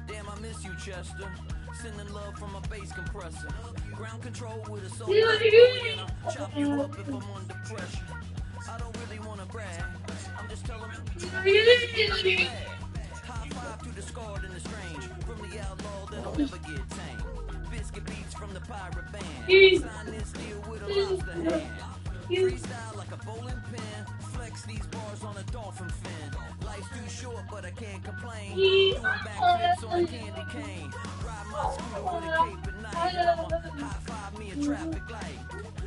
Damn, I miss you, Chester. Sending love from a bass compressor. Ground control with a soul boy, and I'll chop you up if I'm under pressure. I don't really wanna brag. I'm just telling you. High five to the scarred and the strange. From the outlaw that'll never get tamed. Biscuit beats from the pirate band. Sign this deal with a lobster hand. Freestyle like a bowling pin. Flex these bars on a dolphin fin. Life's too short, but I can't complain. Doing backflips on a candy cane. Ride my scooter with a cape at night. High five me a traffic light.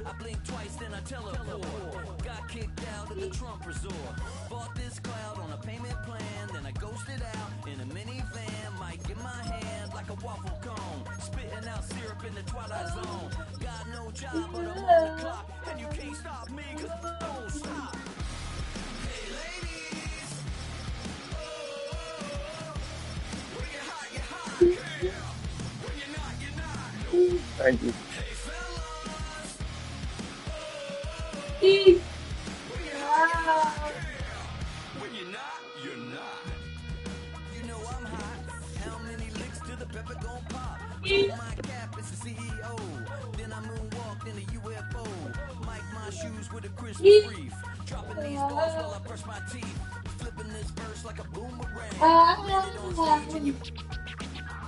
I blink twice, then I teleport. Got kicked out at the Trump resort. Bought this cloud on a payment plan. Then I ghosted out in a minivan. Mic in my hand like a waffle cone. Spitting out syrup in the twilight zone. Got no job, but I'm on the clock. And you can't stop me, cause I don't stop. Hey ladies, when you're hot, you're hot. Yeah. When you're not, you're not. Thank you. Hey fellas, when you're not, you're not. You know I'm hot. How many licks till the pepper gon' pop? My cap is the CEO. Then I moonwalked in a UFO. Mic my shoes with a crisp brief. Dropping these balls while I brush my teeth. Flipping this verse like a boomerang. Landed on stage and you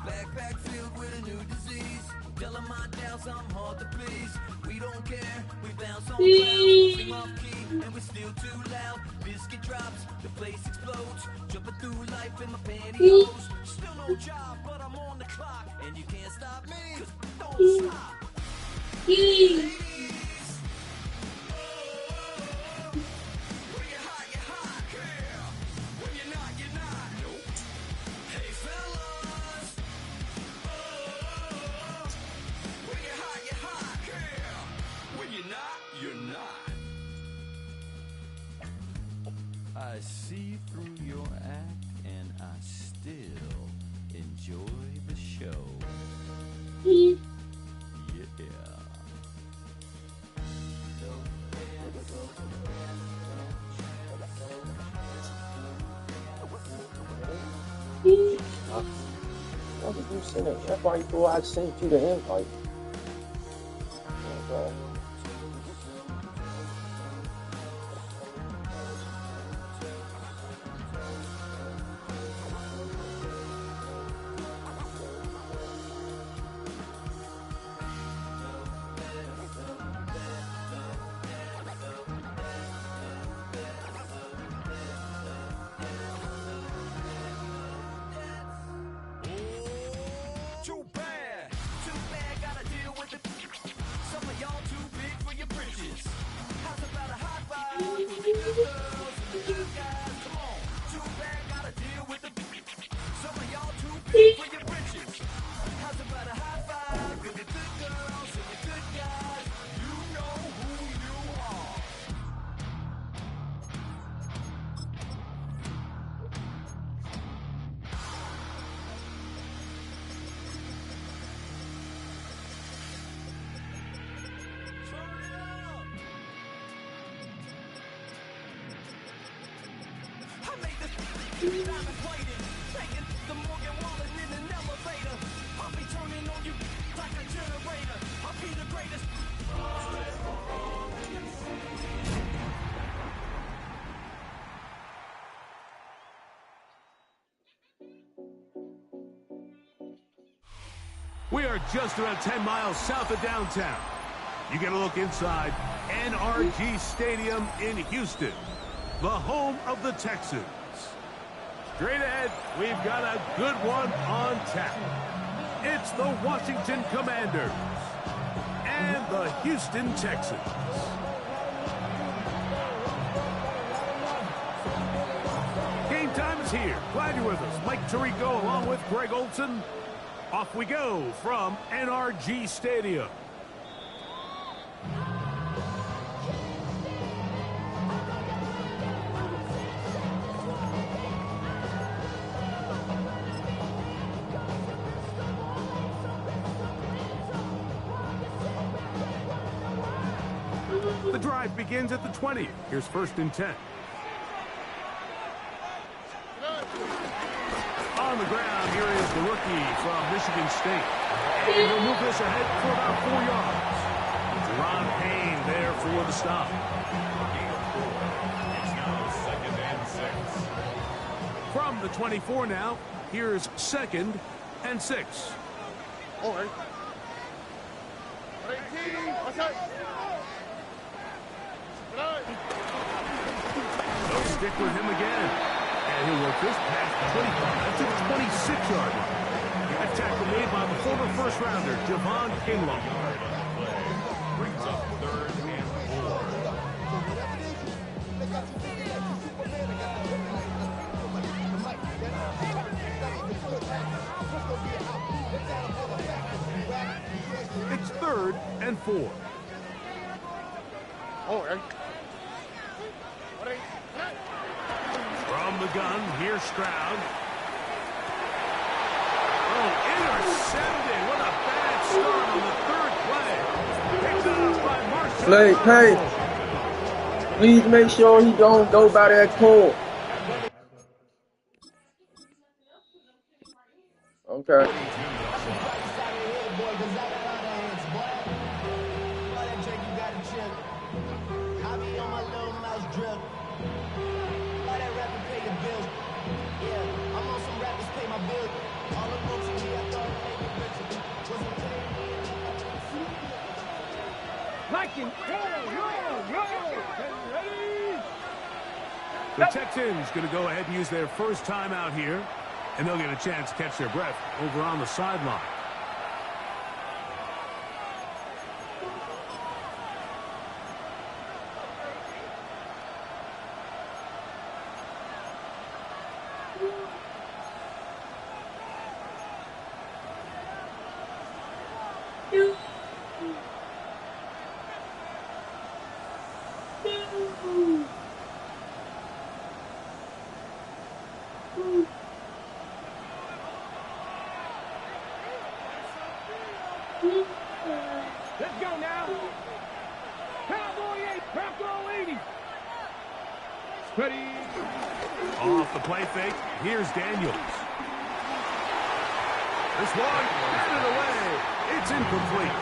backpack filled with a new disease. Telling my doubts I'm hard to please. We don't care, we bounce on clouds. Sing off key and we're still too loud. Biscuit drops, the place explodes. Jumping through life in my pantyhose. Still no job, but I'm on the clock. And you can't stop me, cause don't stop. Ladies, when you're hot, you're hot. Yeah. When you're not, you're not. Nope. Hey fellas, when you're hot, you're hot. Yeah. When you're not, you're not. I see through your act and I still enjoy the show. Yeah. Why did you send it? That's why you thought I'd send you the invite. Okay. Too bad, gotta deal with it. Some of y'all too big for your britches. How's about a high five for the good girls and the good guys? Come on, too bad, gotta deal with it. Some of y'all too big for your britches. How's about a high five for the good girls and the good guys? You know who you are. I made this diamond plated, taking the Morgan Wallen in an elevator. I'll be turning on you like a generator. I'll be the greatest. We are just around 10 miles south of downtown. You get a look inside NRG Stadium in Houston, the home of the Texans. Straight ahead, we've got a good one on tap. It's the Washington Commanders and the Houston Texans. Game time is here. Glad you're with us. Mike Tirico along with Greg Olson. Off we go from NRG Stadium. The drive begins at the 20. Here's 1st and 10. On the ground, here is the rookie from Michigan State. And he'll move this ahead for about 4 yards. Ron Payne there for the stop. It's now 2nd and 6. From the 24 now, here's 2nd and 6. All right. They'll stick with him again. And he'll work this past the 25 to the 26-yard line. That tackle made by the former first-rounder, Javon Kinlaw. Brings up 3rd and 4. It's 3rd and 4. All right. From the gun, here's Stroud. Oh, intercepted. What a bad start on the 3rd play. Picked up by Marcel. Hey, please make sure he don't go by that cord. Okay. The Texans going to go ahead and use their first timeout here, and they'll get a chance to catch their breath over on the sideline. Let's go now. Cowboy 80. Ready. Off the play fake, here's Daniels. This one, batted away. It's incomplete.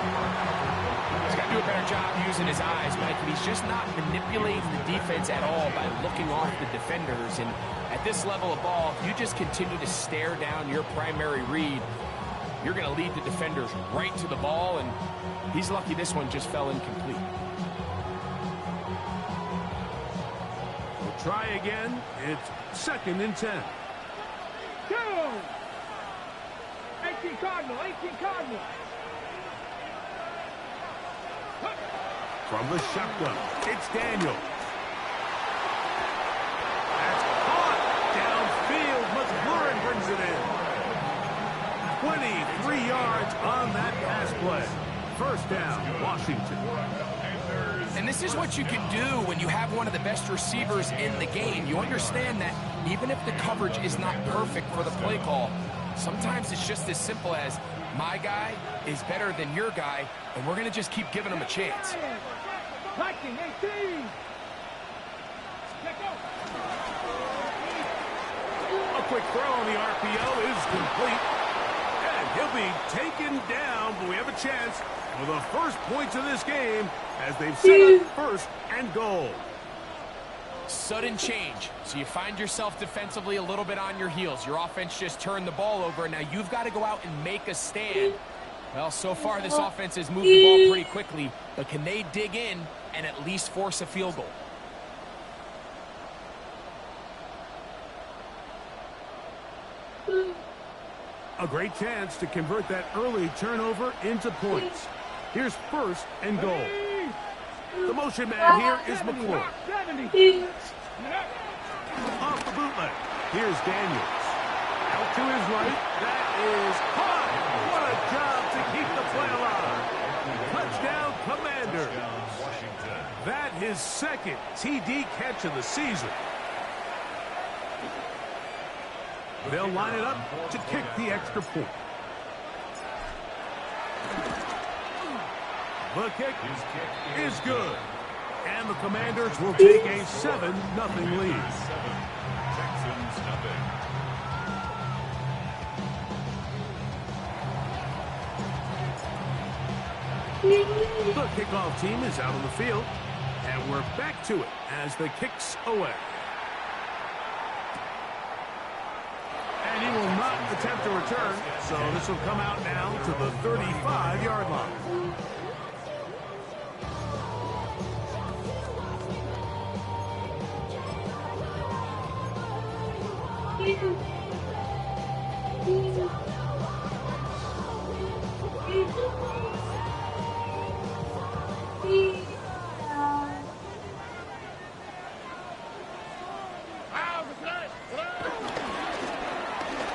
He's got to do a better job using his eyes, Mike. He's just not manipulating the defense at all by looking off the defenders. And at this level of ball, if you just continue to stare down your primary read, you're going to lead the defenders right to the ball, and he's lucky this one just fell incomplete. We'll try again. It's 2nd and 10. Go! 18 Cardinal. From the shotgun, it's Daniels. That's caught downfield. McLaurin brings it in. 23 yards on that pass play. 1st down, Washington. And this is what you can do when you have one of the best receivers in the game. You understand that even if the coverage is not perfect for the play call, sometimes it's just as simple as my guy is better than your guy, and we're going to just keep giving him a chance. Viking 18. A quick throw on the RPO is complete. And he'll be taken down, but we have a chance for the first points of this game as they've set up 1st and goal. Sudden change. So you find yourself defensively a little bit on your heels. Your offense just turned the ball over, and now you've got to go out and make a stand. Well, so far this offense has moved the ball pretty quickly, but can they dig in and at least force a field goal? A great chance to convert that early turnover into points. Here's 1st and goal. The motion man here is McClure. Off the bootleg, here's Daniels. Out to his right, that is caught. What a job to keep the play alive. Touchdown, Commanders. That his 2nd TD catch of the season. They'll line it up to kick the extra point. The kick is good. And the Commanders will take a 7-0 lead. Texans nothing. The kickoff team is out on the field, and we're back to it as the kick's away. And he will not attempt to return, so this will come out now to the 35-yard line.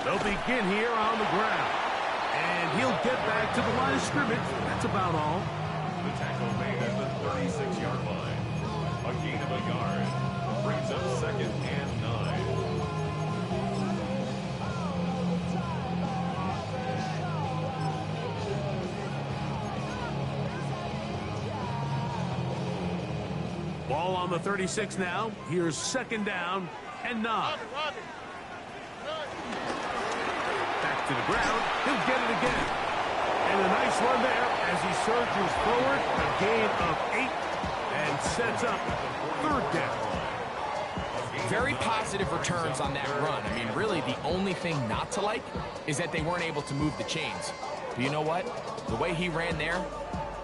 They'll begin here on the ground. And he'll get back to the line of scrimmage. That's about all. The tackle made at the 36-yard line. A gain of a yard. Brings up 2nd and 9. Ball on the 36 now. Here's 2nd down and 9. Back to the ground. He'll get it again. And a nice run there as he surges forward. A gain of 8 and sets up 3rd down. Very positive returns on that run. I mean, really, the only thing not to like is that they weren't able to move the chains. But you know what? The way he ran there,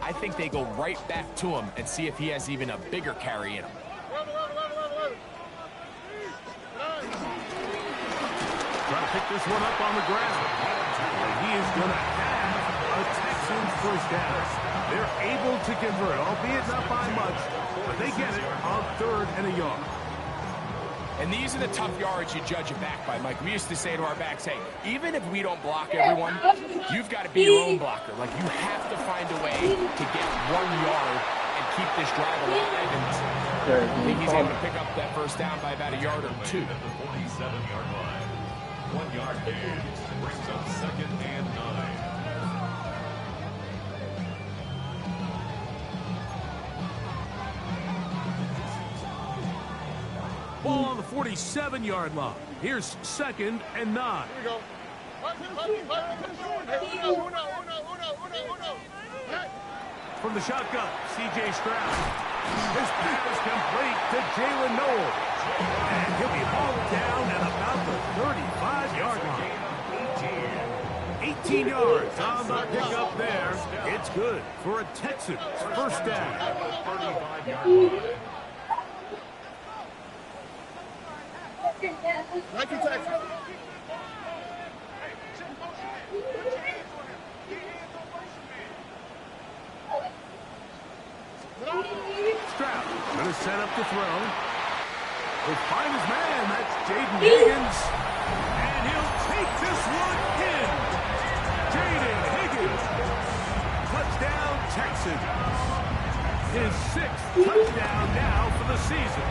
I think they go right back to him and see if he has even a bigger carry in him. Trying to pick this one up on the ground. And he is going to have a Texans first down. They're able to convert, albeit not by much, but they get it on 3rd and a yard. And these are the tough yards you judge a back by, Mike. We used to say to our backs, hey, even if we don't block everyone, you've got to be your own blocker. Like, you have to find a way to get 1 yard and keep this drive alive. And I think he's able to pick up that first down by about a yard or 2. At the 47-yard line. 1 yard gain. Brings up 2nd and 9. Ball on the 47-yard line. Here's 2nd and 9. From the shotgun, C.J. Stroud. His pass complete to Jalen Noel. And he'll be hauled down at about the 35-yard line. 18 yards on the pickup there. It's good for a Texans first down. 35-yard line. Stroud going to set up to throw. He'll find his man. That's Jaden Higgins. And he'll take this one in. Jaden Higgins. Touchdown, Texans. His 6th touchdown now for the season.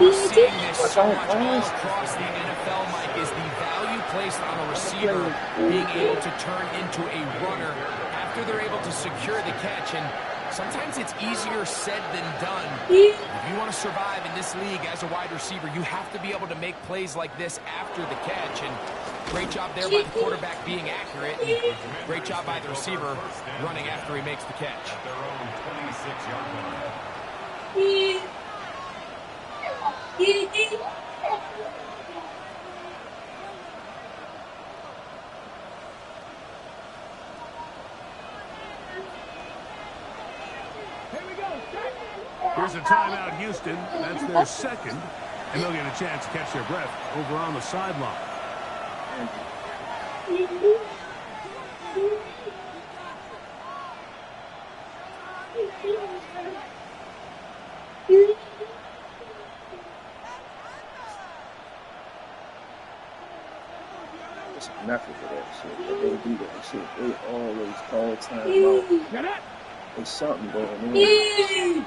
We're seeing this so much all across the NFL, Mike, is the value placed on a receiver being able to turn into a runner after they're able to secure the catch. And sometimes it's easier said than done. If you want to survive in this league as a wide receiver, you have to be able to make plays like this after the catch. And great job there by the quarterback being accurate. And great job by the receiver running after he makes the catch. At their own 26-yard line. Here's a timeout, Houston. That's their 2nd. And they'll get a chance to catch their breath over on the sideline. It's nothing for that shit. But they do that shit. They always call timeout. There's something going on.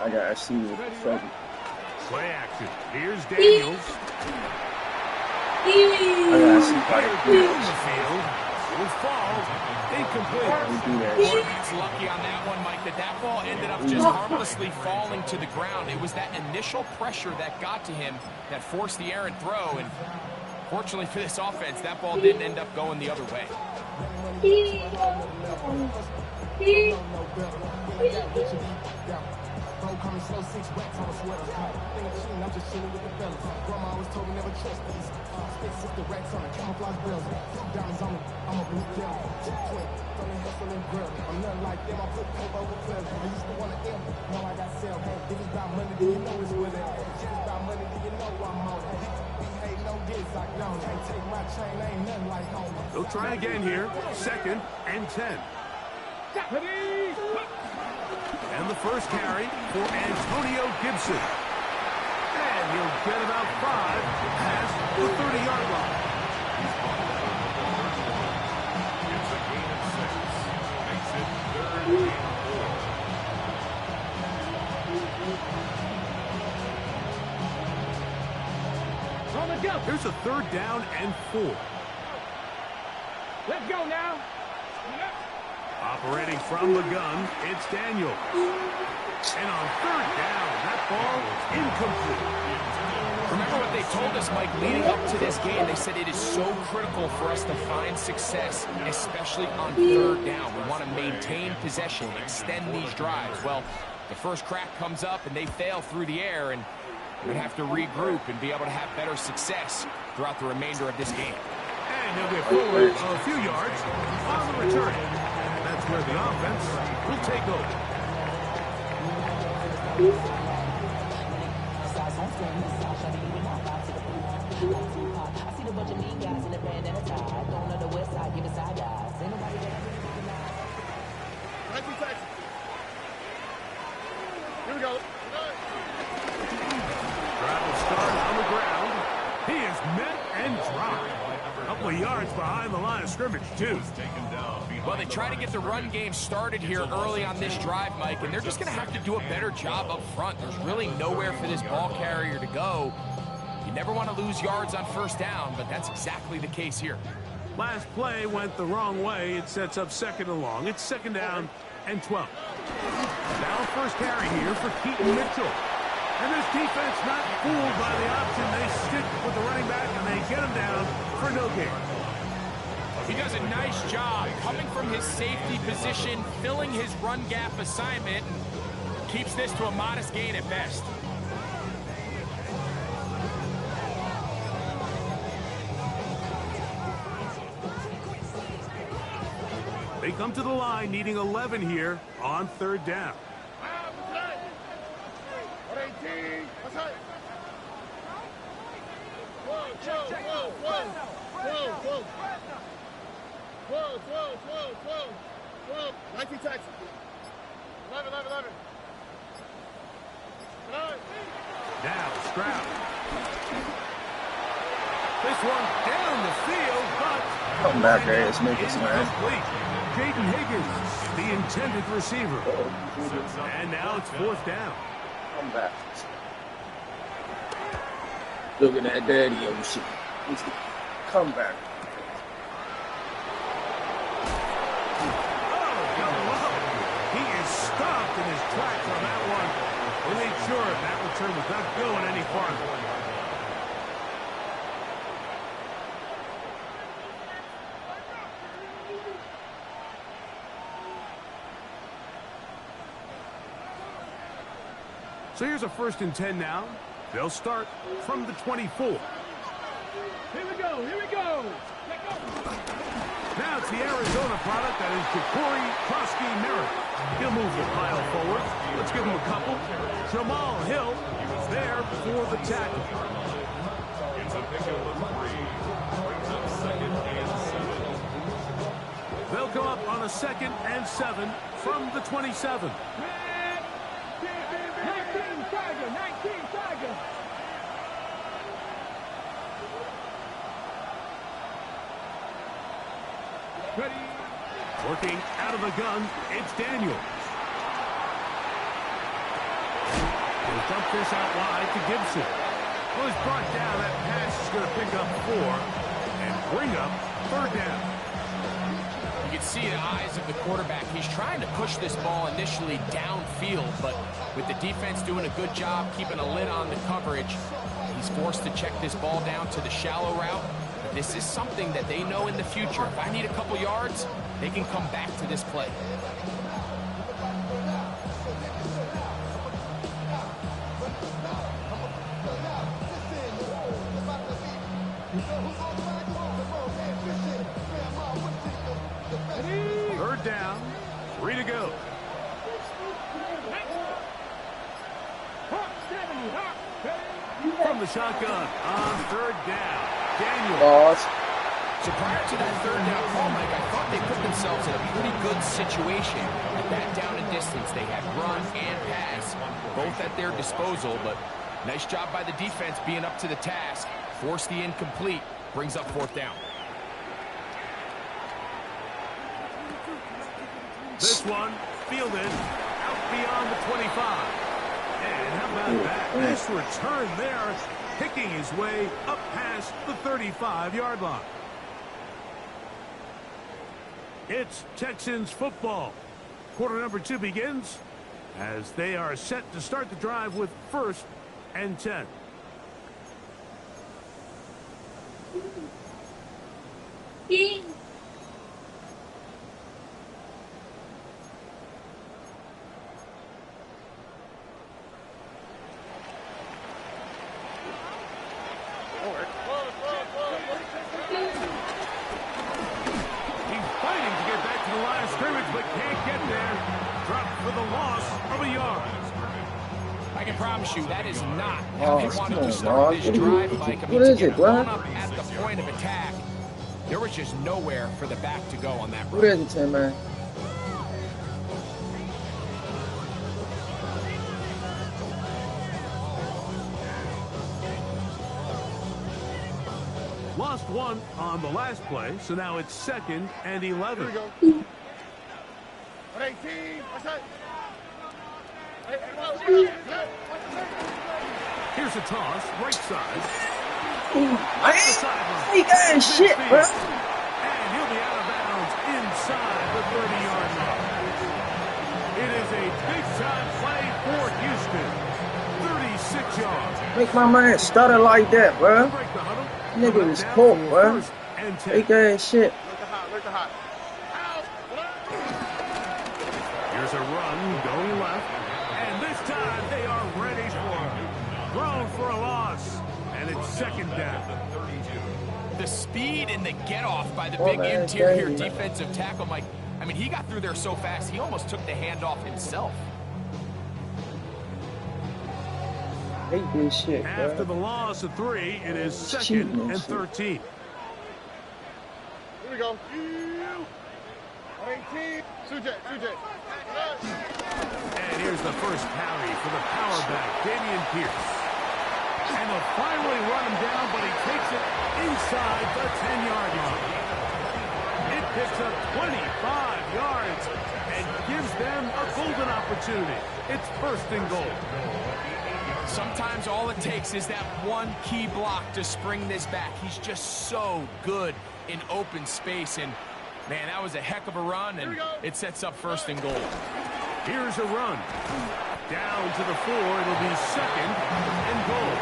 I gotta see what the fuck. Play action. Here's Daniels. I gotta see how they do In the field. Will fall. Incomplete. Don't do that Boy, shit. that's lucky on that one, Mike, that ball ended up just harmlessly falling to the ground. It was that initial pressure that got to him that forced the errant throw, and fortunately for this offense, that ball didn't end up going the other way. Bro, coming slow, 6 racks on a sweater. Think I'm cheating, I'm just chilling with the fellas. Grandma always told me never trust these. Spit the racks on the camouflage bells. Diamonds on me, I'm a blue devil. Twin, throwing hustle and grill. I'm nothing like them, I put paper over clever. I used to want to M, now I got sell. Hey, if it's about money, then you know it's with it. If it's about money, then you know I'm on it. Behave no diss, I don't. Can't take my chain, ain't nothing like home. They'll try again here. 2nd and 10. And the first carry for Antonio Gibson. And he'll get about 5 past the 30-yard line. It's a gain of 6. Makes it 3rd and 4. On the go. Here's a 3rd down and 4. Let's go now. Operating from the gun, it's Daniel. And on 3rd down, that ball is incomplete. Remember what they told us, Mike, leading up to this game? They said it is so critical for us to find success, especially on 3rd down. We want to maintain possession, extend these drives. Well, the first crack comes up and they fail through the air, and we're going to have to regroup and be able to have better success throughout the remainder of this game. And he'll get forward a few yards on the return. And that's where the offense will take over. I see the bunch of mean guys in the band and a tie. Don't know the west side, give it side guys. Ain't nobody that Here we go. Drive will start on the ground. He is met and dropped. A couple of yards behind the line of scrimmage, too. Taken down behind. Well, they try to get the run game started here early on this drive, Mike, and they're just going to have to do a better job up front. There's really nowhere for this ball carrier to go. You never want to lose yards on 1st down, but that's exactly the case here. Last play went the wrong way. It sets up 2nd and long. It's 2nd down and 12. Now first carry here for Keaton Mitchell. And this defense not fooled by the option. They stick with the running back and they get him down for no gain. He does a nice job coming from his safety position, filling his run gap assignment, and keeps this to a modest gain at best. They come to the line needing 11 here on 3rd down. 18. What's up? Whoa. 19 Texas. 11. Now Stroud. This one down the field, but Come back, Darius Nichols, man. incomplete. Jaden Higgins, the intended receiver. And now it's 4th down. Come back. Look at that daddy-o shit. Come back. He is stopped in his tracks on that one. They made sure that return was not going any farther. So here's a 1st and 10 now. They'll start from the 24. Here we go. Now it's the Arizona product that is Ja'Cory Krosky-Merritt. He'll move the pile forward. Let's give him a couple. Jamal Hill is there for the tackle. It's a pickup of 3. Brings up 2nd and 7. They'll come up on a 2nd and 7 from the 27. 19 Tiger. Ready. Working out of the gun, it's Daniels. He'll dump this out wide to Gibson. Well, he's brought down. That pass is going to pick up 4 and bring up 3rd down. You can see the eyes of the quarterback. He's trying to push this ball initially downfield, but with the defense doing a good job keeping a lid on the coverage, he's forced to check this ball down to the shallow route. But this is something that they know in the future. If I need a couple yards, they can come back to this play. Third down, 3 to go. From the shotgun on third down, Daniel. So prior to that third down call, Mike, I thought they put themselves in a pretty good situation at that down and distance. They had run and pass both at their disposal, but nice job by the defense being up to the task. Force the incomplete, brings up fourth down. This one fielded out beyond the 25. And how about that? Nice return there, picking his way up past the 35-yard line. It's Texans football. Quarter number 2 begins as they are set to start the drive with 1st and 10. But can't get there. Dropped for the loss of a yard. I can promise you that is not how they wanted to start on, this drive, Mike. I mean, what to is get it, bro? blown up at the point of attack, there was just nowhere for the back to go on that run. What is it, Tim, man? Lost one on the last play, so now it's 2nd and 11. Here we go. 118. What's that? Here's a toss, right side. He got shit, bro. And he'll be out of bounds inside the 30-yard line. It is a big-time play for Houston. 36 yards. Make my man stutter like that, bro. Nigga was cold, bro. Fake ass shit. Look the hot. Here's a run going left. And this time they are ready for it. Thrown for a loss. And it's 2nd down. The speed and the get-off by the big interior defensive tackle, Mike. I mean, he got through there so fast, he almost took the handoff himself. Hate this shit, bro. After the loss of 3, it is 2nd and 13. Here we go. 118. Sujay. And here's the first carry for the power back, Damian Pierce. And they'll finally run him down, but he takes it inside the 10-yard line. It picks up 25 yards and gives them a golden opportunity. It's 1st and goal. Sometimes all it takes is that one key block to spring this back. He's just so good in open space. And, man, that was a heck of a run, and it sets up 1st and goal. Here's a run. Down to the 4. It'll be 2nd and goal.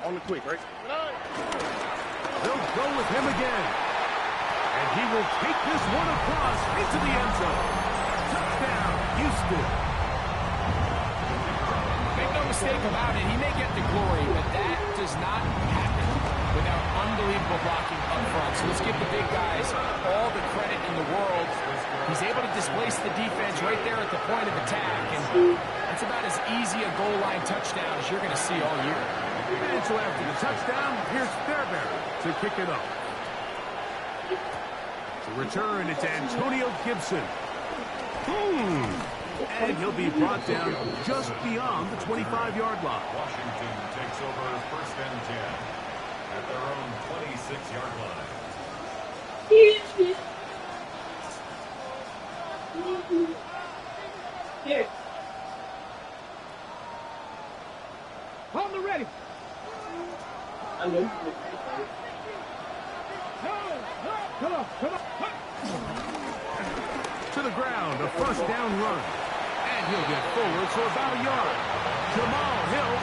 On the quick, right? They'll go with him again. And he will take this one across into the end zone. Touchdown, Houston. Make no mistake about it, he may get the glory, but that does not happen without unbelievable blocking up front. So let's give the big guys all the credit in the world. He's able to displace the defense right there at the point of attack, and that's about as easy a goal line touchdown as you're going to see all year. And so after the touchdown, here's Fairbairn to kick it off. To return, it's Antonio Gibson. Boom! And he'll be brought down just beyond the 25-yard line. Washington takes over 1st and 10 at their own 26-yard line. On the ready. Come on. To the ground, a first down run. And he'll get forward for about a yard. Jamal Hill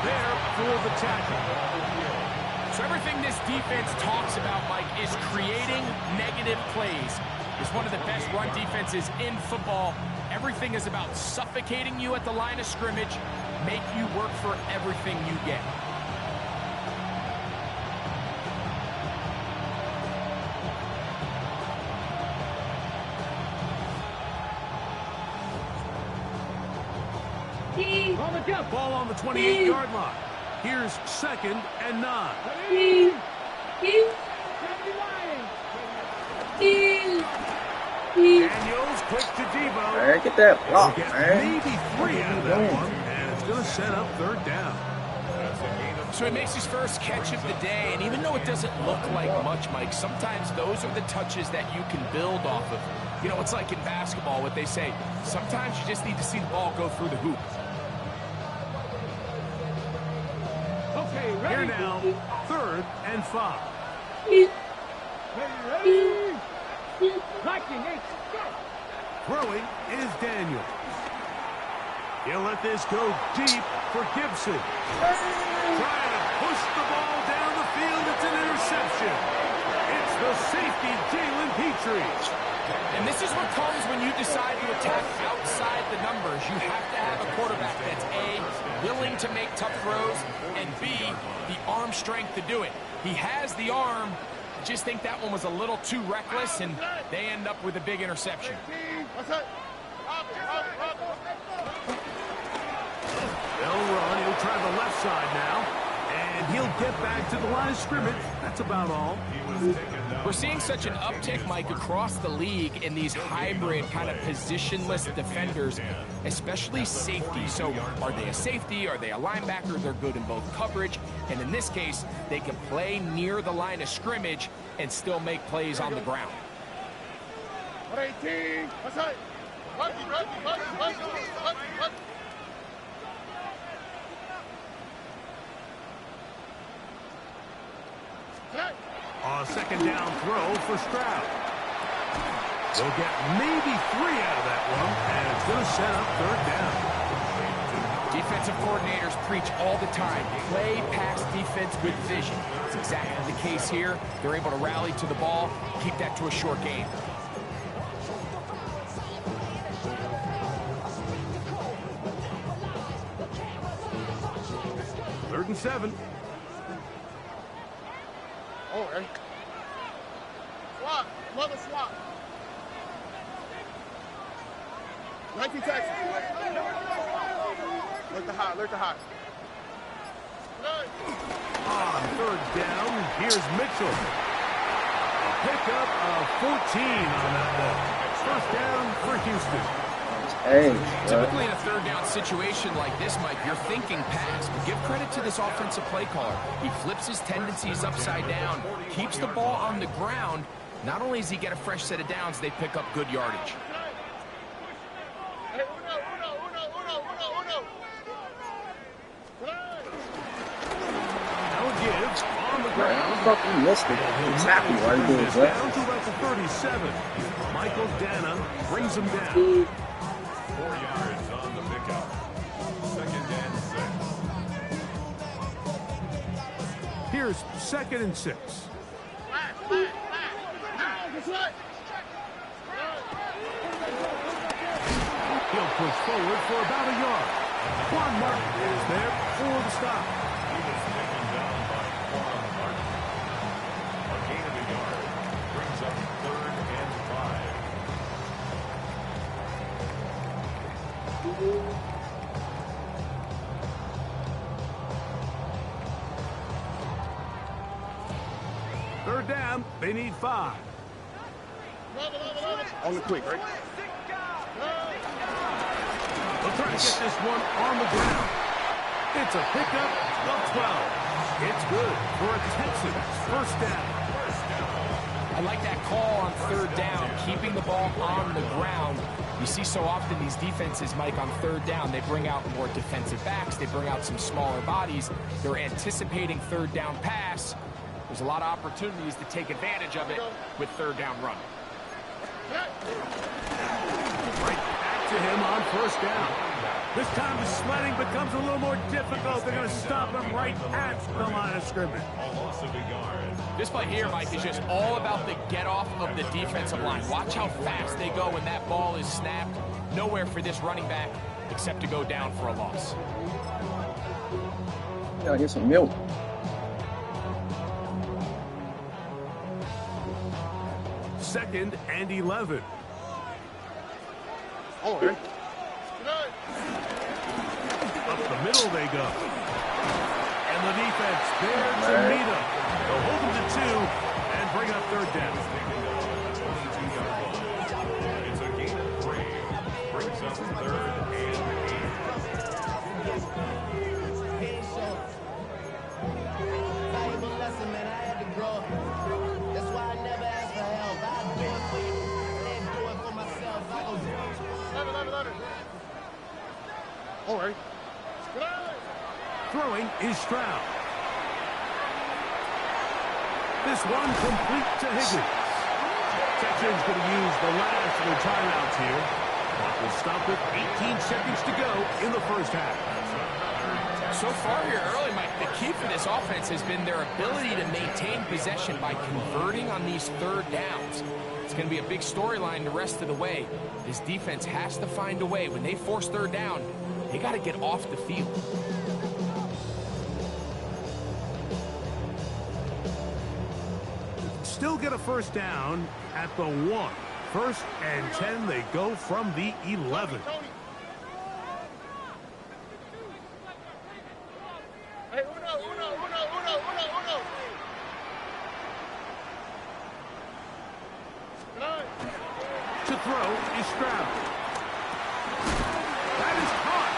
there for the tackle. So everything this defense talks about, Mike, is creating negative plays. It's one of the best run defenses in football. Everything is about suffocating you at the line of scrimmage, make you work for everything you get. Ball on the 28-yard line. Here's 2nd and 9. Daniels quick to Debo. Man, get that block, Get man. maybe 3 out of that one, and it's going to set up 3rd down. So he makes his first catch of the day, and even though it doesn't look like much, Mike, sometimes those are the touches that you can build off of. You know, it's like in basketball, what they say, sometimes you just need to see the ball go through the hoop. Here now, 3rd and 5. Throwing is Daniel. He'll let this go deep for Gibson. Trying to push the ball down the field. It's an interception. It's the safety, Jalen Petrie. And this is what comes when you decide to attack outside the numbers. You have to have a quarterback that's A, willing to make tough throws, and B, the arm strength to do it. He has the arm. I just think that one was a little too reckless, and they end up with a big interception. They'll run. He'll try the left side now. And he'll get back to the line of scrimmage. That's about all. We're seeing such an uptick, Mike, across the league in these hybrid kind of positionless defenders, especially safety. So are they a safety? Are they a linebacker? They're good in both coverage. And in this case, they can play near the line of scrimmage and still make plays on the ground. 18. A 2nd down throw for Stroud. They'll get maybe 3 out of that one, and it's going to set up 3rd down. Defensive coordinators preach all the time, play pass defense with vision. It's exactly the case here. They're able to rally to the ball, keep that to a short game. Third and 7. Oh, okay. Swap. Mother swap. 19 Texas. Alert the hot. On 3rd down, here's Mitchell. A pickup of 14 on that ball. 1st down for Houston. Hey, Typically in a 3rd down situation like this, Mike, you're thinking pass. But give credit to this offensive play caller. He flips his tendencies upside down, keeps the ball on the ground. Not only does he get a fresh set of downs, they pick up good yardage. Now give on the ground. I thought you missed it. Exactly why you doing that. Down to about the 37. Michael Dana brings him down. 4 yards on the pickup. 2nd and 6. Here's 2nd and 6. He'll push forward for about a yard. Juan Martin is there for the stop. He was taken down by Juan Martin. A gain of a yard brings up 3rd and 5. Third down, they need 5. On the quick, right? They'll try to get this one on the ground. It's a pickup of 12. It's good for a Texans 1st down. I like that call on 3rd down, keeping the ball on the ground. You see so often these defenses, Mike, on third down, they bring out more defensive backs. They bring out some smaller bodies. They're anticipating third down pass. There's a lot of opportunities to take advantage of it with third down run. Right back to him on first down. This time the sledding becomes a little more difficult. They're going to stop him right at the line of scrimmage. A loss of a yard. This play here, Mike, is just all about the get-off of the defensive line. Watch how fast they go when that ball is snapped. Nowhere for this running back except to go down for a loss. Gotta get some milk. Second and 11. Oh, okay. Up the middle they go. And the defense there to meet him. They'll hold him to 2 and bring up third down. It's a gain of 3. Brings up third and 8. Valuable lesson, man. I had to grow up. That's why I never asked for help. I do it for you. And do it for myself. I go Let it. All right. Throwing is Stroud. This one complete to Higgins. Texans going to use the last of their timeouts here. Clock will stop with 18 seconds to go in the first half. So far here early, Mike, the key for this offense has been their ability to maintain possession by converting on these third downs. It's going to be a big storyline the rest of the way. This defense has to find a way. When they force third down, they got to get off the field. Still get a first down at the 1. First and 10, they go from the 11. Hey, uno. To throw is Stroud. That is caught.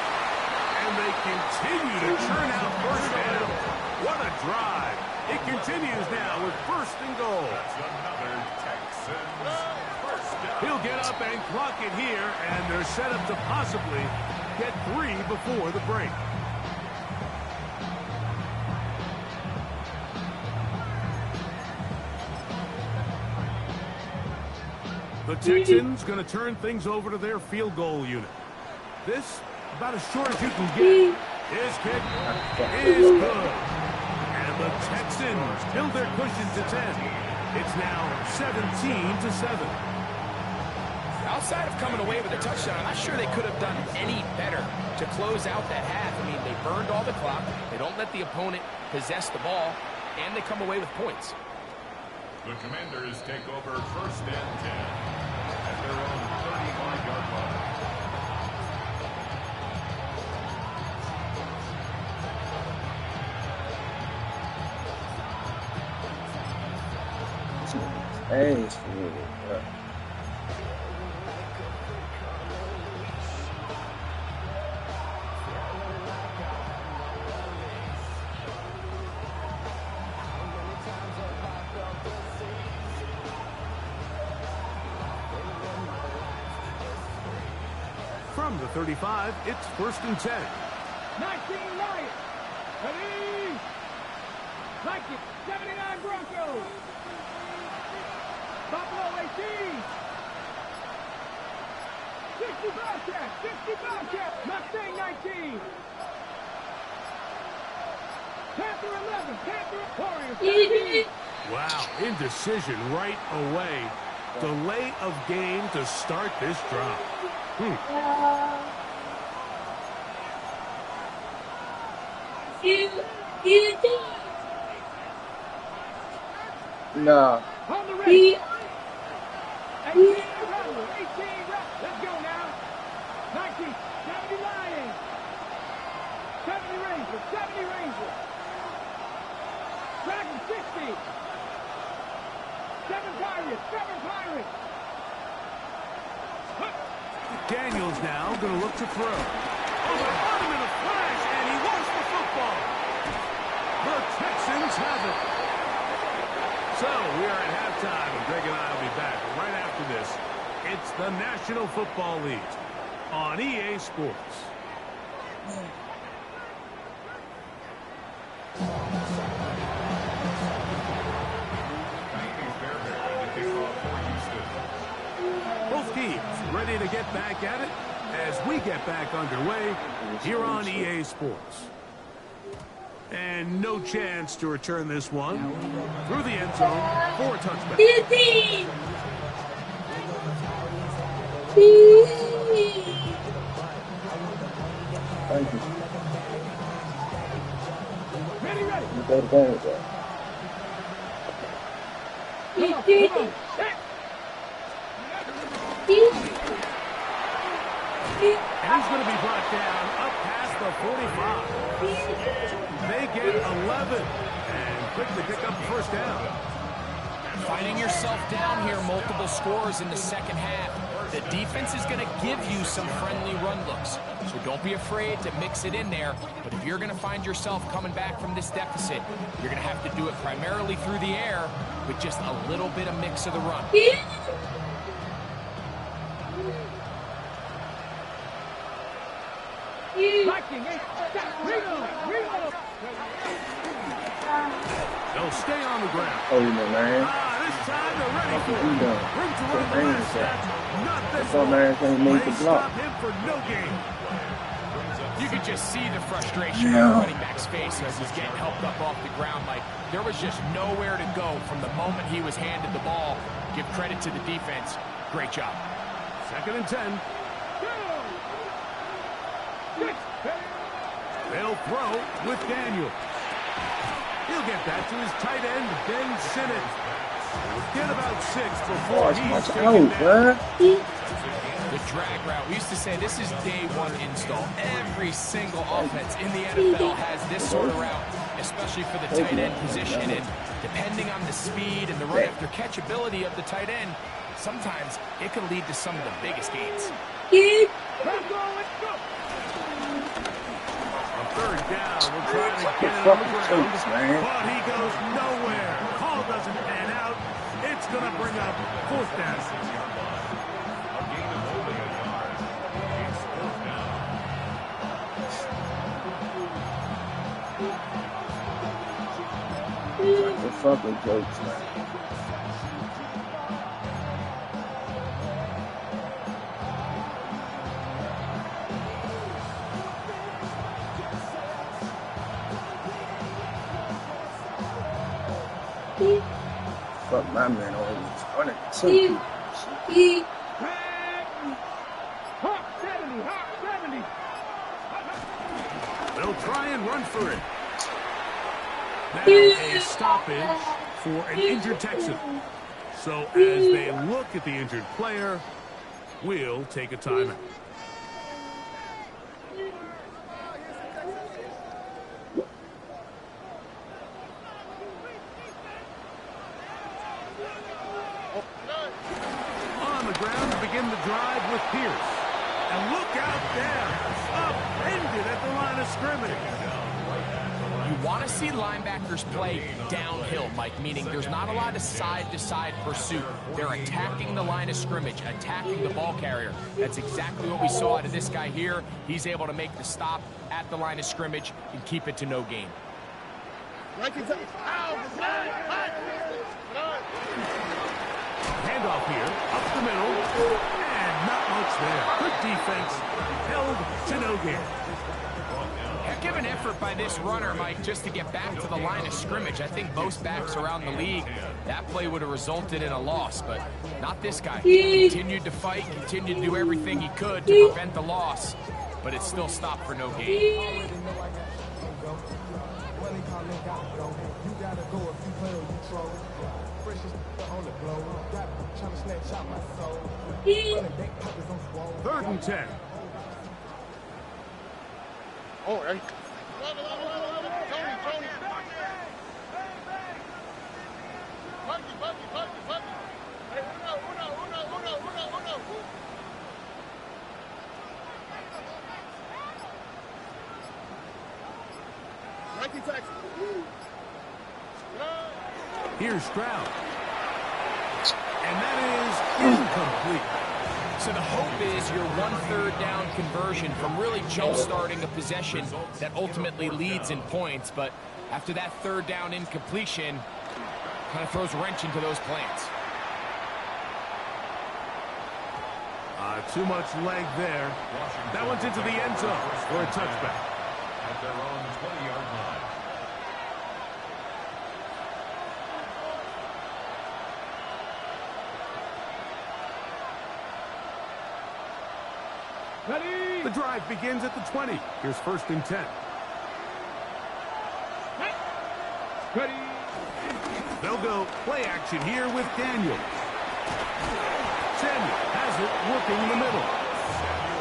And they continue to churn out first down. What a drive. It continues now with first and goal. That's another Texans first down. He'll get up and clock it here, and they're set up to possibly get 3 before the break. The Texans going to turn things over to their field goal unit. This, about as short as you can get. His kick is good. And the Texans build their cushion to 10. It's now 17-7. Outside of coming away with a touchdown, I'm not sure they could have done any better to close out that half. I mean, they burned all the clock. They don't let the opponent possess the ball, and they come away with points. The Commanders take over first and 10 at their own 35-yard line. Hey, From the 35, it's first and 10. 19 Lions. Ready? Like it. 79 Broncos. Buffalo 18. 60 Bobcats. 60 Bobcats. Mustang 19. Panther 11. Panther Warriors 17. Wow, indecision right away. Delay of game to start this drive. nah. On the ready. 18 Let's go now. 19. 70 Lions. 70 Rangers. 70 Rangers. Dragon 60. 7 Pirates. 7 Pirates. Daniels now going to look to throw. Oh, they caught him in a flash, and he lost the football. The Texans have it. So we are at halftime, and Greg and I will be back right after this It's the National Football League on EA Sports. Both teams ready to get back at it as we get back underway here on EA Sports. And no chance to return this one through the end zone for a touchback. Thank you. You got to go with that. And he's going to be brought down up past the 45. They get 11 and quickly pick up the first down. Finding yourself down here, multiple scores in the second half. The defense is going to give you some friendly run looks, so don't be afraid to mix it in there. But if you're going to find yourself coming back from this deficit, you're going to have to do it primarily through the air with just a little bit of mix of the run. They'll stay on the ground. Oh, you know, man. This time they're ready What for he it. done? Room to What run the man last is that? set. Not this That's all one. man can't make They the block. stop him for no gain. You could just see the frustration on the running back's face as he's getting helped up off the ground. Like, there was just nowhere to go from the moment he was handed the ball. Give credit to the defense. Great job. 2nd and 10. They'll throw with Daniel. He'll get that to his tight end, Ben Simmons. Get about 6 before he's Watch taken out, down. man. The drag route. We used to say this is day one install. Every single offense in the NFL has this sort of route, especially for the tight end position. And depending on the speed and the run after catch ability of the tight end, sometimes it can lead to some of the biggest gains. On 3rd down, we'll try to get it on the ground, but he goes nowhere. Call doesn't pan out. It's going to bring up 4th down. Like the fucking jokes, man. Fuck my man always running to people. They'll try and run for it. Now a stoppage for an injured Texan. So as they look at the injured player, we'll take a timeout. On the ground to begin the drive with Pierce. And look out there, upended at the line of scrimmage. You want to see linebackers play downhill, Mike, meaning there's not a lot of side-to-side pursuit. They're attacking the line of scrimmage, attacking the ball carrier. That's exactly what we saw out of this guy here. He's able to make the stop at the line of scrimmage and keep it to no gain. Handoff here, up the middle, and not much there. Good defense, held to no gain. Heck of an effort by this runner, Mike, just to get back to the line of scrimmage. I think most backs around the league, that play would have resulted in a loss, but not this guy. He continued to fight, continued to do everything he could to prevent the loss, but it still stopped for no gain. Third and 10. Oh, right. Here's Stroud. And that is incomplete. So the hope is your 1/3 down conversion from really jump-starting a possession that ultimately leads in points. But after that 3rd down incompletion, kind of throws a wrench into those plans. Too much leg there. That one's into the end zone for a touchback. At their own 20-yard line. The drive begins at the 20. Here's 1st and 10. They'll go play action here with Daniels. Samuel has it working in the middle.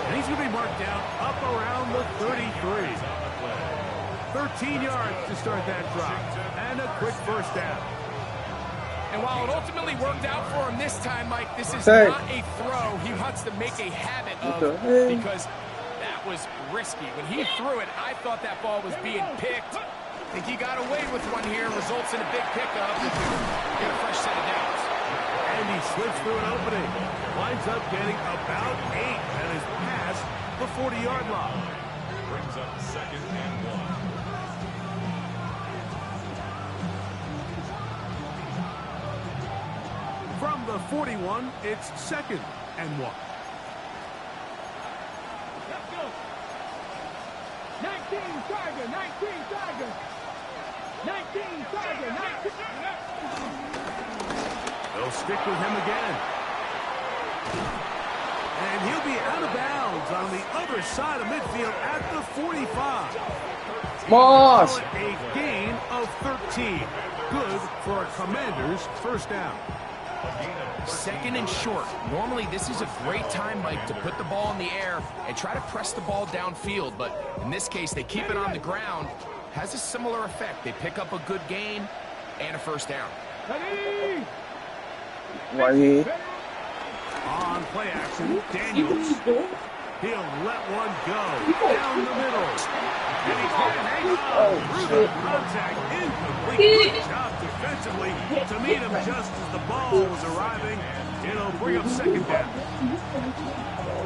And he's going to be marked down up around the 33. 13 yards to start that drive. And a quick 1st down. And while it ultimately worked out for him this time, Mike, this is not a throw he wants to make a habit of because that was risky. When he threw it, I thought that ball was being picked. I think he got away with one here, results in a big pickup. Get a fresh set of downs. And he slips through an opening. Winds up getting about 8 and is past the 40-yard line. Brings up 2nd and 1. From the 41, it's 2nd and 1. Let's go. 19 Tiger, 19 Tiger. 19 Tiger, 19. They'll stick with him again. And he'll be out of bounds on the other side of midfield at the 45. Moss. A gain of 13. Good for a Commander's 1st down. 2nd and short. Normally, this is a great time, Mike, to put the ball in the air and try to press the ball downfield. But in this case, they keep it on the ground. Has a similar effect. They pick up a good gain and a 1st down. Right here. On play action, Daniels. He'll let one go down the middle. And he's going to hang on through the contact. Incomplete. Good job defensively to meet him just as the ball was arriving. It'll bring up 2nd down.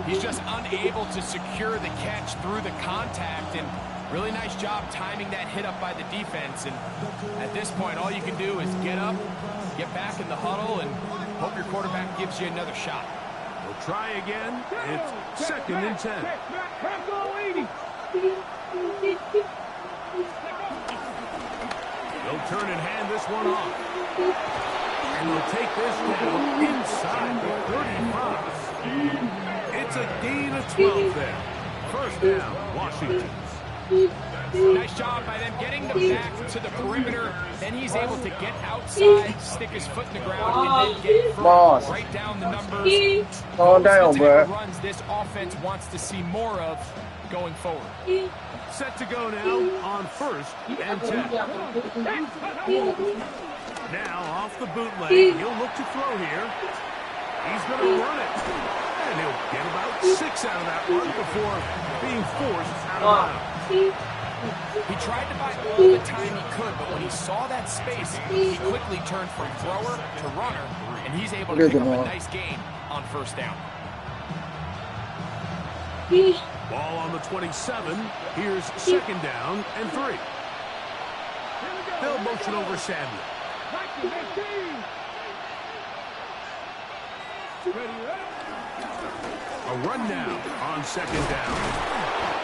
He's just unable to secure the catch through the contact, and really nice job timing that hit up by the defense. And at this point, all you can do is get up, get back in the huddle, and hope your quarterback gives you another shot. We'll try again. It's 2nd and 10. They'll turn and hand this one off. And they'll take this down inside the 35. It's a gain of 12 there. 1st down, Washington. Nice job by them getting them back to the perimeter. Then he's able to get outside, stick his foot in the ground, and then get further, right down the numbers. Calm down, bro. Runs this offense wants to see more of going forward. Set to go now on 1st and 10. Now off the bootleg, he'll look to throw here. He's going to run it. And he'll get about 6 out of that one before being forced out of bounds. He tried to buy all the time he could, but when he saw that space, he quickly turned from thrower to runner, and he's able to pick up a nice gain on 1st down. Ball on the 27. Here's 2nd down and 3. They'll motion over Samuel. A run now on 2nd down.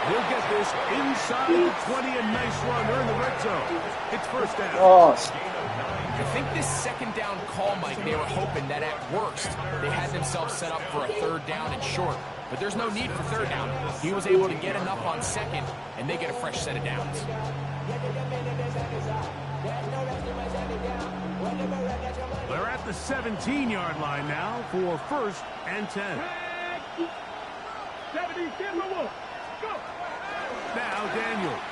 He'll get this inside the 20, a nice run. They're in the red zone. It's 1st down. Oh, I think this 2nd down call, Mike, they were hoping that at worst they had themselves set up for a 3rd down and short. But there's no need for 3rd down. He was able to get enough on 2nd, and they get a fresh set of downs. They're at the 17-yard line now for 1st and 10. Now Daniels.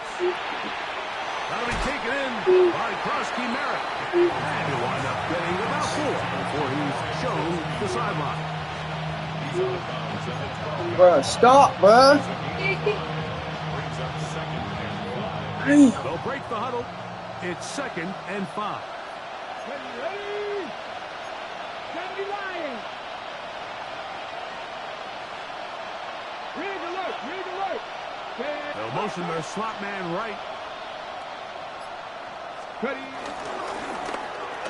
That'll be taken in by Krosky Merritt. And he'll wind up getting about 4 before he's shown the sideline. bro, stop, bro. They'll break the huddle. It's 2nd and 5. They'll motion their slot man right. A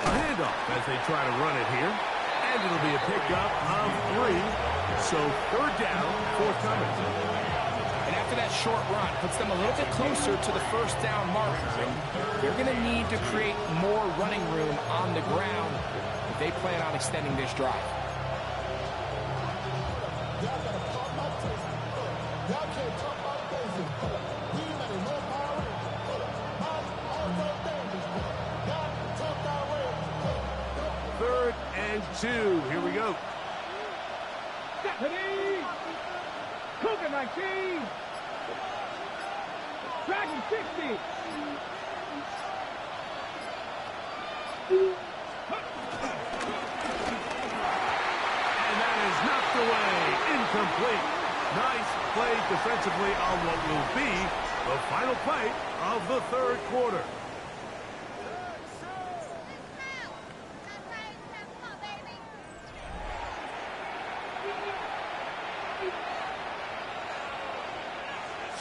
handoff as they try to run it here. And it'll be a pickup of 3. So 3rd down, forthcoming. And after that short run, puts them a little bit closer to the 1st down marker. And they're going to need to create more running room on the ground if they plan on extending this drive. Third and 2. Here we go. Cougar 19. Dragon 60. And that is knocked away. Incomplete. Nice play defensively on what will be the final play of the 3rd quarter.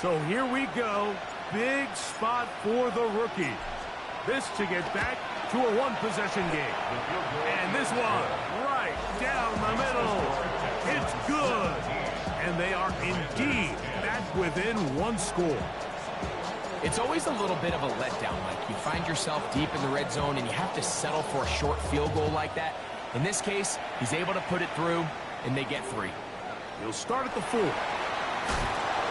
So here we go. Big spot for the rookie. This to get back to a 1-possession game. And this one right down the middle. It's good. And they are indeed back within 1 score. It's always a little bit of a letdown. Like you find yourself deep in the red zone and you have to settle for a short field goal like that. In this case, he's able to put it through, and they get 3. He'll start at the 4.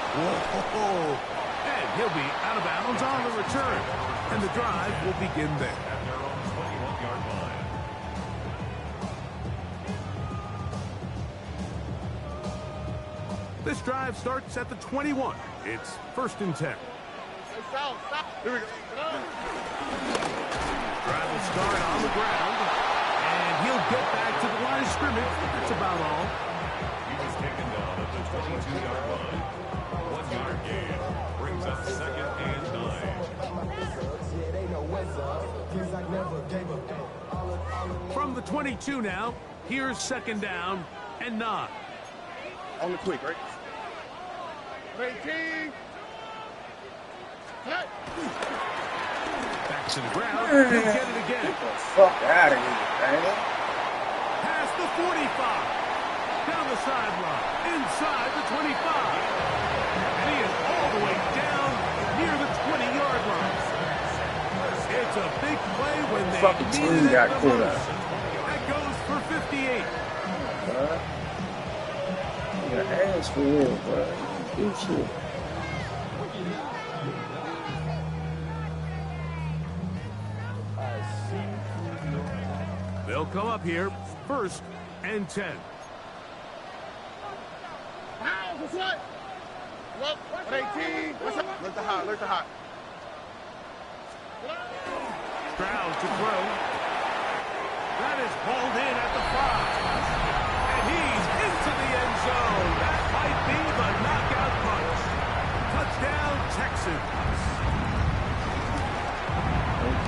Whoa. And he'll be out of bounds on the return. And the drive will begin there. At their own 21-yard line. This drive starts at the 21. It's 1st and 10. South. Here we go. Drive will start on the ground. And he'll get back to the line of scrimmage. That's about all. He was taken down at the 22-yard line. 1-yard gain brings up 2nd and 9. From From the 22 now, here's 2nd down and 9. On the quick, right? 18. Hey. Back to the ground. He'll get it again. Get the fuck out of here, man. Past the 45. Down the sideline. Inside the 25. And he is all the way down near the 20-yard line. It's a big play when they Fucking team needed it got the caught most. up. That goes for 58. You got ass for real, bro. Do shit. They'll come up here, 1st and 10. What's what? Look, 18. What's up? Look the hot. Stroud to throw. That is hauled in at the 5. And he's into the end zone. That might be the knockout punch. Touchdown, Texans.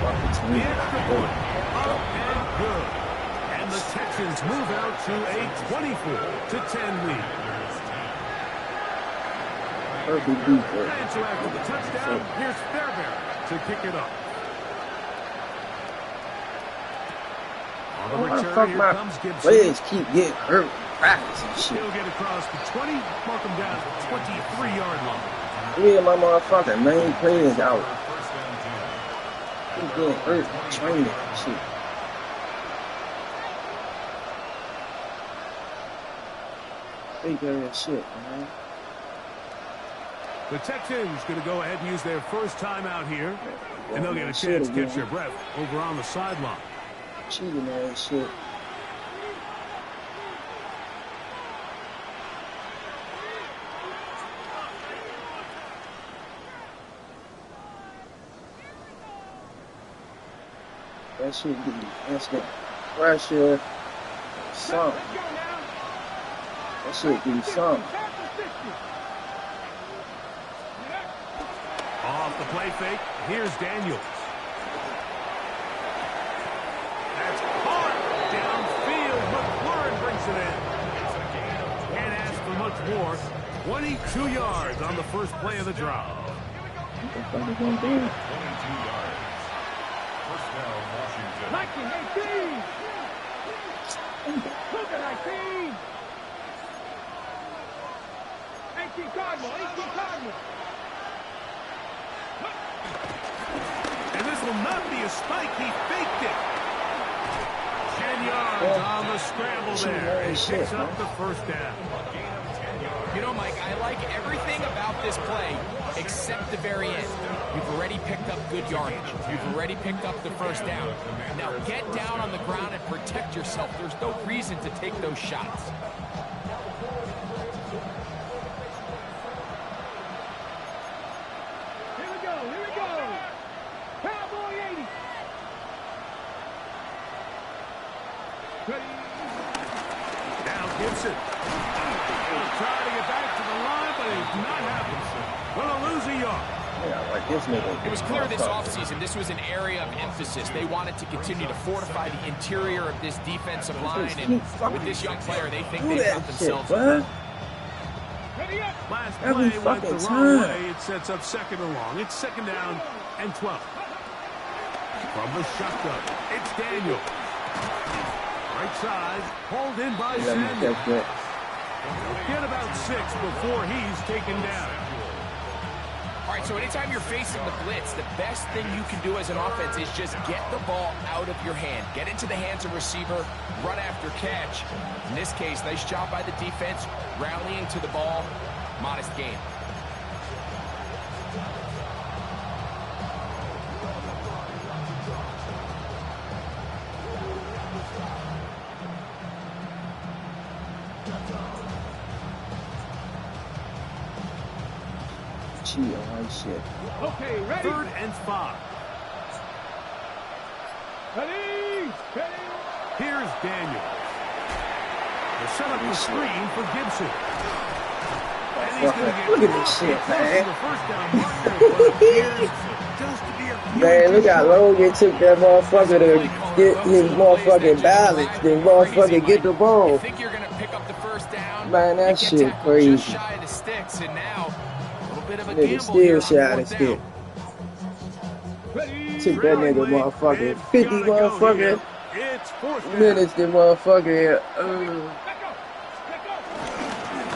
The extra point, up and good. And the Texans move out to a 24-10 lead. And so after the touchdown, here's Fairbairn to kick it up. On the return, here comes Gibson. Legs keep getting hurt in practice and shit. He'll get across the 20, mark him down at the 23-yard line. Me and my motherfucking main players out. He's getting hurt training and shit. Big ass shit, man. The Texans going to go ahead and use their first timeout here. And they'll get a chance to catch their breath over on the sideline. Cheating ass shit. That shit give me instant pressure. Something. That shit give me something. Off the play fake, here's Daniels. That's caught downfield. McLaurin brings it in. Can't ask for much more. 22 yards on the first play of the drive. What are you gonna do? 22 yards. First down, Washington. 19, 18. Look at 19. 18 Cardinal, 18 Cardinal. And this will not be a spike. He faked it. 10 yards on the scramble there. He picks up the first down. You know, Mike, I like everything about this play except the very end. You've already picked up good yardage. You've already picked up the first down. Now get down on the ground and protect yourself. There's no reason to take those shots. Here we go, here we go. Cowboy 80. Now Gibson. Trying to get back to the line, but he's not happening. Gonna lose a yard. Yeah, like this nigga. It was clear this offseason this was an area of emphasis. They wanted to continue to fortify the interior of this defensive line, and with this young player, they think they've got themselves. Last play went the wrong way. It sets up second and long. It's second down and 12. From the shotgun, it's Daniel. Right side, pulled in by Samuel. Get about 6 before he's taken down. All right, so anytime you're facing the blitz, the best thing you can do as an offense is just get the ball out of your hand. Get into the hands of receiver, run after catch. In this case, nice job by the defense, rallying to the ball. Modest game. Shit. Okay, ready? 3rd and 5. Ready? Ready? Here's Daniel. They set up the screen for Gibson. And he's going to get look at this shit, man. the first down marker, but appears just to be a few Man, look how inches long it took that motherfucker to get his motherfucking balance, then motherfucker get the ball. You think you're going to pick up the first down? Man, that Get shit tackled crazy. Just shy of the sticks, and now a little bit of a Nigga gamble still here on shot his 4th stick. down. Took that nigga motherfucking 50 motherfucking It's 4th down. minutes to motherfucking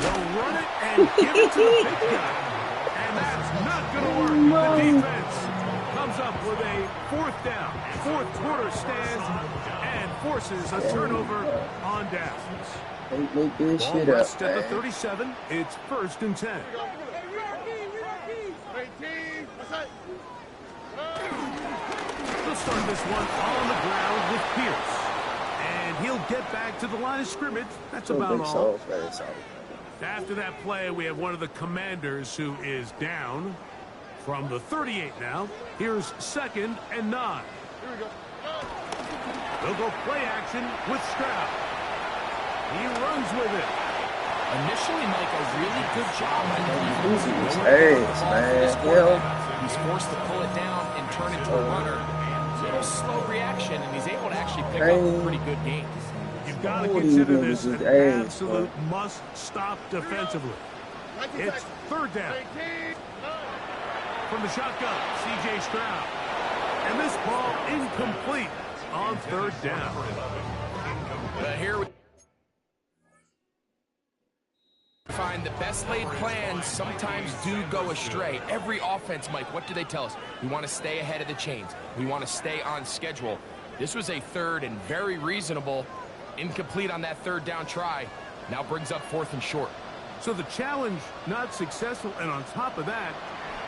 They'll run it and give it to the big guy. And that's not going to work. The defense comes up with a 4th down. 4th quarter stands and forces a turnover on downs. they make this Ball shit up, rests at the man. 37. It's 1st and 10. 18. What's that? They'll start this one on the ground with Pierce. And he'll get back to the line of scrimmage. That's about all. After that play, we have one of the commanders who is down from the 38 now. Here's 2nd and 9. Here we go. They'll go play action with Stroud. He runs with it. Initially, Mike, a really good job by the defense. Losing his No one got the ass, ball for man. this Yeah. quarterback. He's forced to pull it down and turn into a runner. Little slow reaction, and he's able to actually pick up a pretty good game. You've got to Holy consider niggas this is an ass, absolute must-stop defensively. 19 It's seconds. 3rd down. 18. From the shotgun, C.J. Stroud. And this ball incomplete on 3rd down. Here we find the best laid plans sometimes do go astray. Every offense, Mike, what do they tell us? We want to stay ahead of the chains. We want to stay on schedule. This was a 3rd and very reasonable. Incomplete on that 3rd down try. Now brings up 4th and short. So the challenge not successful, and on top of that,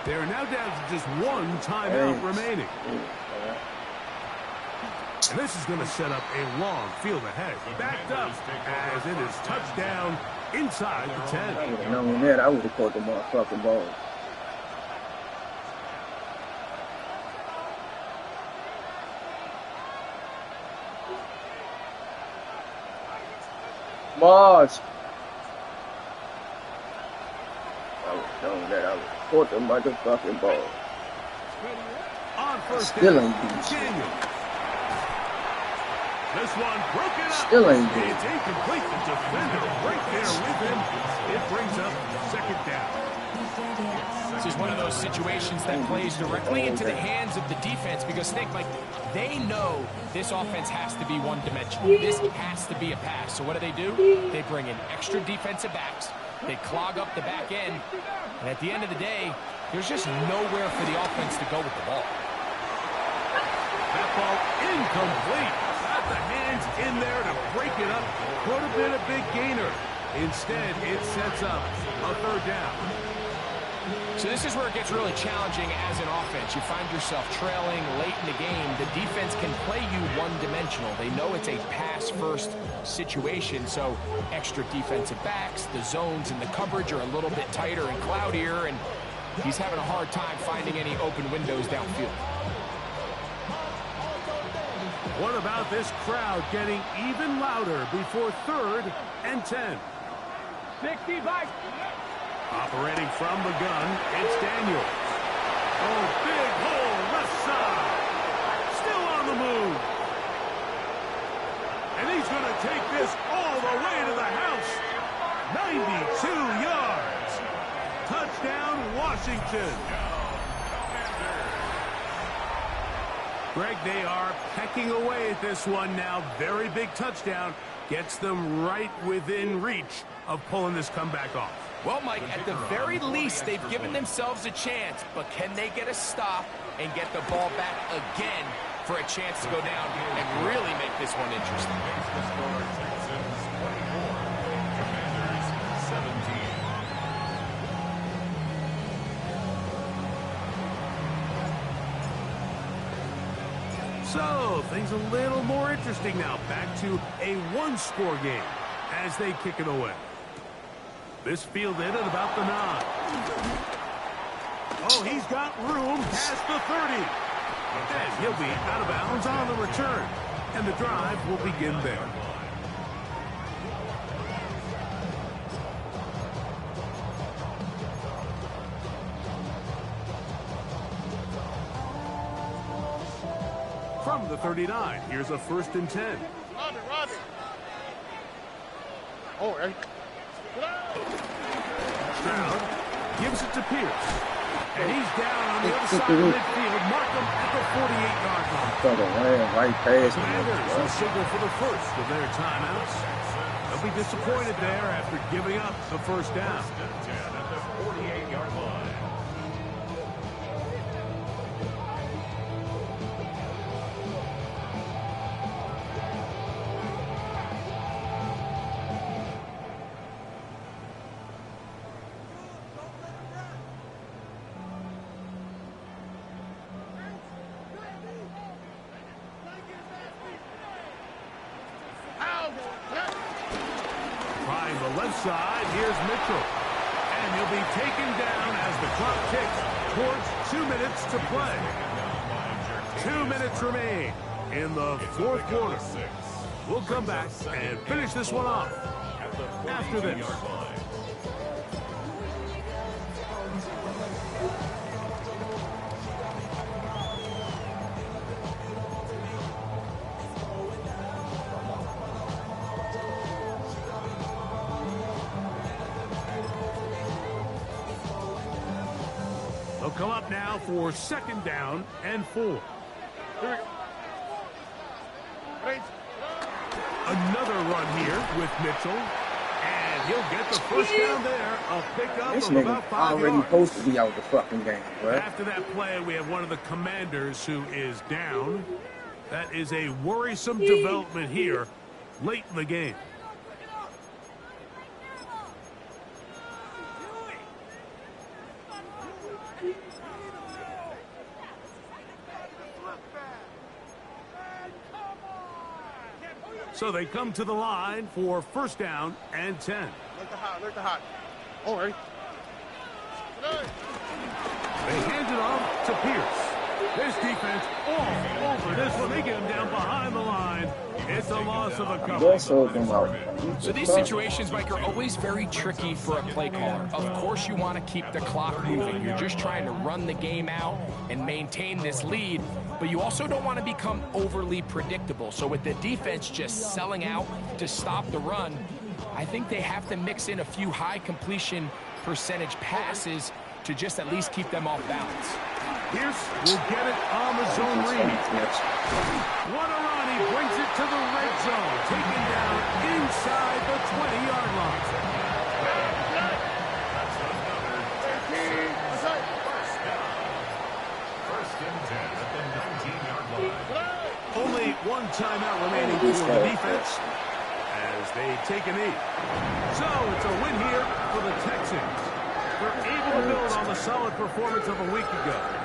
they are now down to just 1 timeout remaining. And this is going to set up a long field ahead. Backed up as it is touchdown inside the 10. I would have known that. I would have caught the motherfucking ball. Mars. I would have known that. I would have caught the motherfucking ball. On 1st Still down, ain't doing shit. Daniel. This one broken up. Still ain't good. It's incomplete. The defender right there with him. It brings up second down. This is one of those situations that plays directly into the hands of the defense because think, like, they know this offense has to be one-dimensional. This has to be a pass. So what do? They bring in extra defensive backs. They clog up the back end. And at the end of the day, there's just nowhere for the offense to go with the ball. That ball incomplete. Got the hands in there to break it up. Could have been a big gainer. Instead, it sets up a third down. So this is where it gets really challenging as an offense. You find yourself trailing late in the game. The defense can play you one-dimensional. They know it's a pass-first situation, so extra defensive backs, the zones and the coverage are a little bit tighter and cloudier, and he's having a hard time finding any open windows downfield. What about this crowd getting even louder before 3rd and 10? 65. Operating from the gun, it's Daniels. Oh, big hole, left side. Still on the move. And he's going to take this all the way to the house. 92 yards. Touchdown, Washington. Greg, they are pecking away at this one now. Very big touchdown. Gets them right within reach of pulling this comeback off. Well, Mike, at the very least, they've given themselves a chance, but can they get a stop and get the ball back again for a chance to go down and really make this one interesting? Texans 24, Commanders 17. So, things a little more interesting now. Back to a one-score game as they kick it away. This fielded at about the 9. Oh, he's got room past the 30. And he'll be out of bounds on the return. And the drive will begin there. From the 39, here's a 1st and 10. Robbie. Oh, hey. Stroud gives it to Pierce. And he's down on the other side of midfield. Mark him at the 48-yard line. So the ran right past Commanders will him. signal for the first of their timeouts. They'll be disappointed there after giving up the first down. 10 at the 48-yard line. Trying the left side, here's Mitchell. And he'll be taken down as the clock ticks towards 2 minutes to play. 2 minutes remain in the 4th quarter. We'll come back and finish this one off after this. They'll come up now for 2nd down and 4. Here we go. Right. Another run here with Mitchell. And he'll get the first down there. A pickup This of about nigga 5 already yards. supposed to be out the fucking game, bro. After that play, we have one of the Commanders who is down. That is a worrisome development here late in the game. So they come to the line for 1st down and 10. Alert the hot. All right. They hand it off to Pierce. This defense all over this one. They get him down behind the line. It's a loss of a couple. That's hold them out. So these situations, Mike, are always very tricky for a play caller. Of course you want to keep the clock moving. You're just trying to run the game out and maintain this lead, but you also don't want to become overly predictable. So with the defense just selling out to stop the run, I think they have to mix in a few high completion percentage passes to just at least keep them off balance. Pierce will get it on the zone read. What a run. He brings it to the red zone. Taken down inside the 20-yard line. First and 10 at the 19-yard line. Only one timeout remaining for the defense as they take a knee. So it's a win here for the Texans. They're able to build on the solid performance of a week ago.